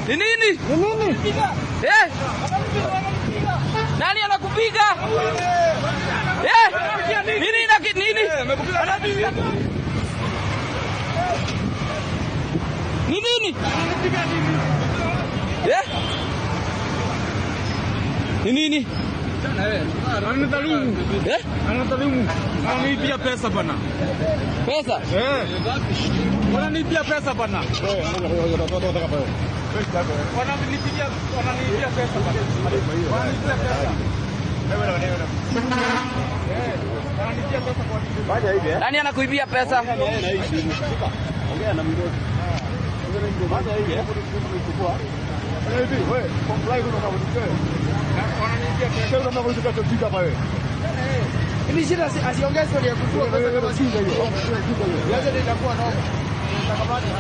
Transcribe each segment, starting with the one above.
Ni nini? Ni nini? Eh? Nani anakupiga? Eh? Nini na nini? Ni nini? Eh? Ni nini? Anadhulumu. Eh? Anadhulumu. Ananiibia pesa bana. Pesa? Wananiibia pesa bana. Wananiibia pesa bana. Wananiibia pesa. Wananiibia pesa kwa nini? Baada hivi. Nani anakuibia pesa? Ongea na mdogo. Baada hivi. Hivi wewe, comply kuna mambo yote. Wananiibia pesa na mambo yote tutafika pale. Ni shida asiongeze ile kufua pesa kama singa hiyo. Yaje itakuwa noma.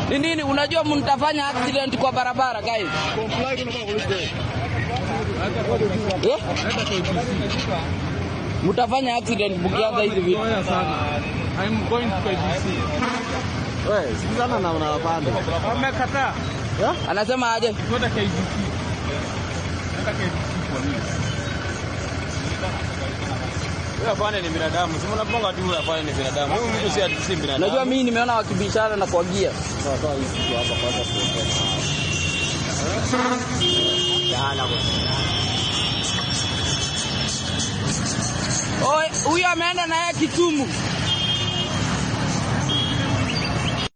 Ni nini? Unajua mtafanya accident kwa barabara guys. Comply kuna mambo yote. Mtafanya accident mkianza hizi vitu. I'm going to KBC. Wewe, sikizana na unawapanda. Wamekataa. Anasema aje? Kwenda KBC. Kwenda KBC kwa nini? Wewe bwana ni binadamu. Si mnaponga tu wewe bwana ni binadamu. Wewe mtu si binadamu. Najua mimi nimeona wakibishana na kuagia. Sawa hizi hapa kwanza tuongee. Oi, huyu ameenda na yeye Kisumu.